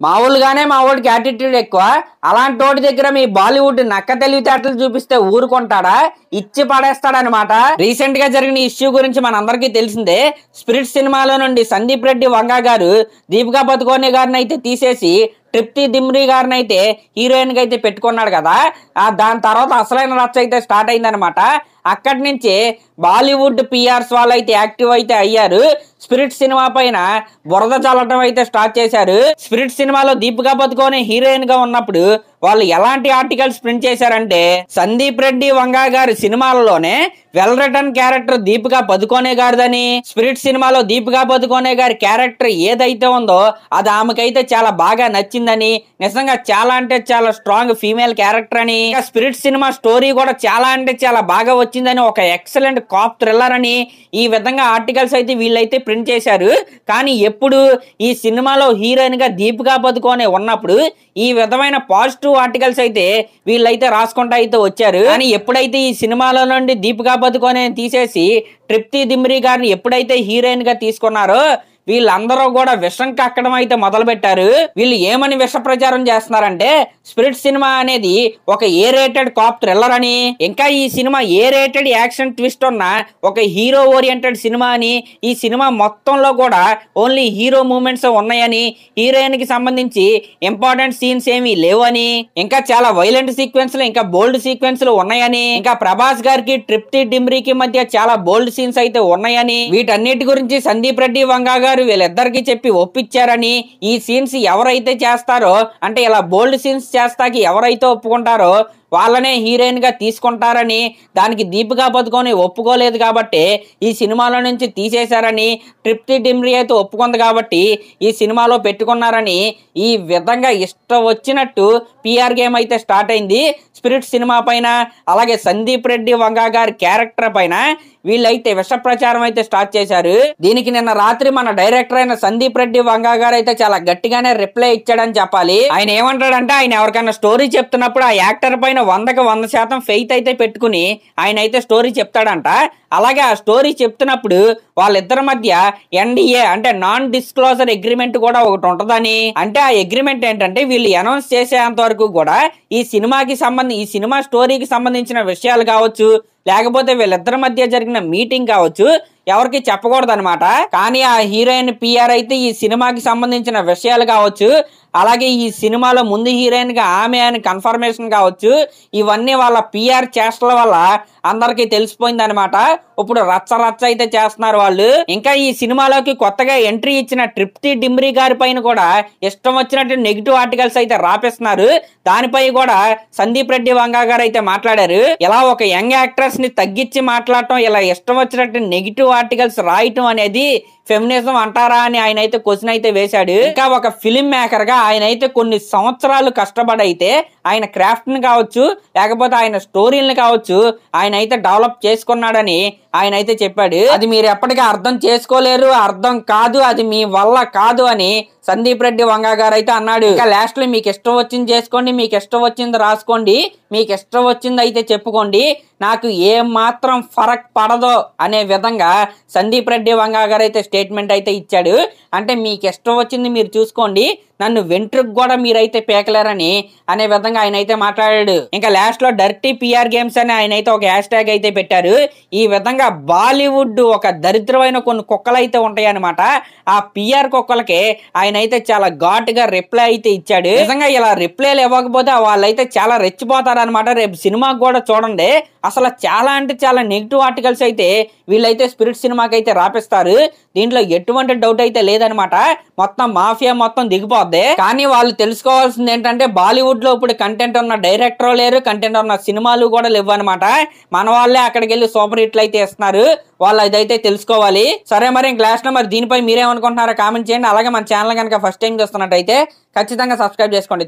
మామూలుగానే మా వాడికి యాటిట్యూడ్ ఎక్కువ. అలాంటి వాడి దగ్గర మీ బాలీవుడ్ నక్క తెలివితేటలు చూపిస్తే ఊరుకుంటాడా? ఇచ్చి పడేస్తాడనమాట. రీసెంట్ గా జరిగిన ఇష్యూ గురించి మనందరికీ తెలిసిందే. స్పిరిట్ సినిమాలో నుండి సందీప్ రెడ్డి వంగా గారు దీపికా పదుకోనే గారిని అయితే తీసేసి తృప్తి దిమ్రీ గారిని అయితే హీరోయిన్ గా అయితే పెట్టుకున్నాడు కదా. దాని తర్వాత అసలైన రచ్చ అయితే స్టార్ట్ అయిందనమాట. అక్కడి నుంచి బాలీవుడ్ పిఆర్స్ వాళ్ళు అయితే యాక్టివ్ అయితే అయ్యారు. స్పిరిట్ సినిమా పైన బురద చల్లటం అయితే స్టార్ట్ చేశారు. స్పిరిట్ సినిమాలో దీపికా పదుకోనే హీరోయిన్ గా ఉన్నప్పుడు వాళ్ళు ఎలాంటి ఆర్టికల్స్ ప్రింట్ చేశారంటే, సందీప్ రెడ్డి వంగా గారి సినిమాలలోనే well written character Deepika Padukone గారిదని, స్పిరిట్ సినిమాలో దీపికా పదుకోనే గారి క్యారెక్టర్ ఏదైతే ఉందో అది ఆమెకైతే చాలా బాగా నచ్చిందని, నిజంగా చాలా అంటే చాలా స్ట్రాంగ్ ఫీమేల్ క్యారెక్టర్ అని, స్పిరిట్ సినిమా స్టోరీ కూడా చాలా అంటే చాలా బాగా వచ్చిందని, ఒక ఎక్సలెంట్ కాప్ థ్రిల్లర్ అని, ఈ విధంగా ఆర్టికల్స్ అయితే వీళ్ళైతే ప్రింట్ చేశారు. కానీ ఎప్పుడు ఈ సినిమాలో హీరోయిన్ గా దీపికా పదుకోనే ఉన్నప్పుడు ఈ విధమైన పాజిటివ్ ఆర్టికల్స్ అయితే వీళ్ళైతే రాసుకుంటా అయితే వచ్చారు. కానీ ఎప్పుడైతే ఈ సినిమాలో నుండి దీపికా పదుకోనే తీసేసి తృప్తి దిమ్రీ గారిని ఎప్పుడైతే హీరోయిన్ గా తీసుకున్నారో వీళ్ళందరూ కూడా విషం కక్కడం అయితే మొదలు పెట్టారు. వీళ్ళు ఏమని విష ప్రచారం చేస్తున్నారంటే, స్పిరిట్ సినిమా అనేది ఒక ఏ రేటెడ్ కాప్ థ్రిల్లర్ అని, ఇంకా ఈ cinema A rated action twist ఉన్న ఒక హీరో ఓరియంటెడ్ సినిమా అని, ఈ సినిమా మొత్తంలో కూడా ఓన్లీ హీరో మూమెంట్స్ ఉన్నాయని, హీరోయిన్ కి సంబంధించి ఇంపార్టెంట్ సీన్స్ ఏమీ లేవని, ఇంకా చాలా వైలెంట్ సీక్వెన్స్లు ఇంకా బోల్డ్ సీక్వెన్స్లు ఉన్నాయని, ఇంకా ప్రభాస్ గారికి తృప్తి డిమ్రీకి మధ్య చాలా బోల్డ్ సీన్స్ అయితే ఉన్నాయని, వీటన్నిటి గురించి సందీప్ రెడ్డి వంగా గారు వీళ్ళిద్దరికి చెప్పి ఒప్పించారని, ఈ సీన్స్ ఎవరైతే చేస్తారో అంటే ఇలా బోల్డ్ సీన్స్ చేస్తాకి ఎవరైతే ఒప్పుకుంటారో వాళ్ళనే హీరోయిన్ గా తీసుకుంటారని, దానికి దీపికా పదుకోనే ఒప్పుకోలేదు కాబట్టి ఈ సినిమాలో నుంచి తీసేశారని, తృప్తి డిమ్రీ అయితే ఒప్పుకుంది కాబట్టి ఈ సినిమాలో పెట్టుకున్నారని, ఈ విధంగా ఇష్టం వచ్చినట్టు పిఆర్ గేమ్ అయితే స్టార్ట్ అయింది స్పిరిట్ సినిమా పైన. అలాగే సందీప్ రెడ్డి వంగా గారి క్యారెక్టర్ పైన వీళ్ళైతే విష ప్రచారం అయితే స్టార్ట్ చేశారు. దీనికి నిన్న రాత్రి మన డైరెక్టర్ అయిన సందీప్ రెడ్డి వంగా గారు అయితే చాలా గట్టిగానే రిప్లై ఇచ్చాడని చెప్పాలి. ఆయన ఏమంటాడంటే, ఆయన ఎవరికైనా స్టోరీ చెప్తున్నప్పుడు ఆ యాక్టర్ పైన 100% ఫెయిత్ అయితే పెట్టుకుని ఆయన అయితే స్టోరీ చెప్తాడంట. అలాగే ఆ స్టోరీ చెప్తున్నప్పుడు వాళ్ళిద్దరి మధ్య ఎన్డీఏ అంటే నాన్ డిస్క్లోజర్ అగ్రిమెంట్ కూడా ఒకటి ఉంటదని, అంటే ఆ అగ్రిమెంట్ ఏంటంటే వీళ్ళు అనౌన్స్ చేసేంత వరకు కూడా ఈ సినిమా స్టోరీకి సంబంధించిన విషయాలు కావచ్చు, లేకపోతే వీళ్ళిద్దరి మధ్య జరిగిన మీటింగ్ కావచ్చు, ఎవరికి చెప్పకూడదు అనమాట. కానీ ఆ హీరోయిన్ పిఆర్ అయితే ఈ సినిమాకి సంబంధించిన విషయాలు కావచ్చు, అలాగే ఈ సినిమాలో ముందు హీరోయిన్ గా ఆమె అని కన్ఫర్మేషన్ కావచ్చు, ఇవన్నీ వాళ్ళ పిఆర్ చేష్టల వల్ల అందరికి తెలిసిపోయింది అనమాట. ఇప్పుడు రచ్చ రచ్చ అయితే చేస్తున్నారు వాళ్ళు. ఇంకా ఈ సినిమాలోకి కొత్తగా ఎంట్రీ ఇచ్చిన తృప్తి డిమ్రీ గారి పైన కూడా ఇష్టం వచ్చినట్టు నెగిటివ్ ఆర్టికల్స్ అయితే రాపిస్తున్నారు. దానిపై కూడా సందీప్ రెడ్డి వంగా గారు అయితే మాట్లాడారు. ఇలా ఒక యంగ్ యాక్ట్రెస్ ని తగ్గించి మాట్లాడటం, ఇలా ఇష్టం వచ్చినట్టు నెగిటివ్ ఆర్టికల్స్ రాయటం అనేది ఫెమినిజం అంటారా అని ఆయన అయితే క్వశ్చన్ అయితే వేశాడు. ఇంకా ఒక ఫిలిం మేకర్ గా ఆయన అయితే కొన్ని సంవత్సరాలు కష్టపడి అయితే ఆయన క్రాఫ్ట్ ని కావచ్చు, లేకపోతే ఆయన స్టోరీని కావచ్చు ఆయన అయితే డెవలప్ చేసుకున్నాడని ఆయన అయితే చెప్పాడు. అది మీరు ఎప్పటికీ అర్థం చేసుకోలేరు, అర్థం కాదు, అది మీ వల్ల కాదు అని సందీప్ రెడ్డి వంగా గారు అయితే అన్నాడు. ఇంకా లాస్ట్ లో మీకు ఇష్టం వచ్చింది చేసుకోండి, మీకు ఇష్టం వచ్చింది రాసుకోండి, మీకు ఇష్టం వచ్చింది అయితే చెప్పుకోండి, నాకు ఏం మాత్రం ఫరక్ పడదో అనే విధంగా సందీప్ రెడ్డి వంగా గారు అయితే స్టేట్మెంట్ అయితే ఇచ్చాడు. అంటే మీకు ఇష్టం వచ్చింది మీరు చూసుకోండి, నన్ను వెంట్రుకు కూడా మీరైతే పేకలేరని అనే విధంగా ఆయన అయితే మాట్లాడాడు. ఇంకా లాస్ట్ లో డర్టీ పిఆర్ గేమ్స్ అని ఆయన అయితే ఒక హ్యాష్ ట్యాగ్ అయితే పెట్టారు. ఈ విధంగా బాలీవుడ్ ఒక దరిద్రమైన కొన్ని కుక్కలు అయితే ఉంటాయి అనమాట. ఆ పిఆర్ కుక్కలకి ఆయన అయితే చాలా ఘాటుగా రిప్లై అయితే ఇచ్చాడు. నిజంగా ఇలా రిప్లైలు ఇవ్వకపోతే వాళ్ళైతే చాలా రెచ్చిపోతారు అనమాట. రేపు సినిమాకి కూడా చూడండి, అసలు చాలా అంటే చాలా నెగిటివ్ ఆర్టికల్స్ అయితే వీళ్ళైతే స్పిరిట్ సినిమాకి అయితే రాపిస్తారు. దీంట్లో ఎటువంటి డౌట్ అయితే లేదనమాట. మొత్తం మాఫియా మొత్తం దిగిపోద్ది. కానీ వాళ్ళు తెలుసుకోవాల్సింది ఏంటంటే, బాలీవుడ్ లో ఇప్పుడు కంటెంట్ ఉన్న డైరెక్టర్ లేరు, కంటెంట్ ఉన్న సినిమాలు కూడా లేవు అనమాట. మన వాళ్ళే అక్కడికి వెళ్ళి సూపర్ హిట్లు అయితే ఇస్తున్నారు. వాళ్ళు ఇదైతే తెలుసుకోవాలి. సరే మరి క్లాస్ లో మరి దీనిపై మీరేమనుకుంటున్నారో కామెంట్ చేయండి. అలాగే మన ఛానల్ కనుక ఫస్ట్ టైం చూస్తున్నట్టయితే ఖచ్చితంగా సబ్స్క్రైబ్ చేసుకోండి.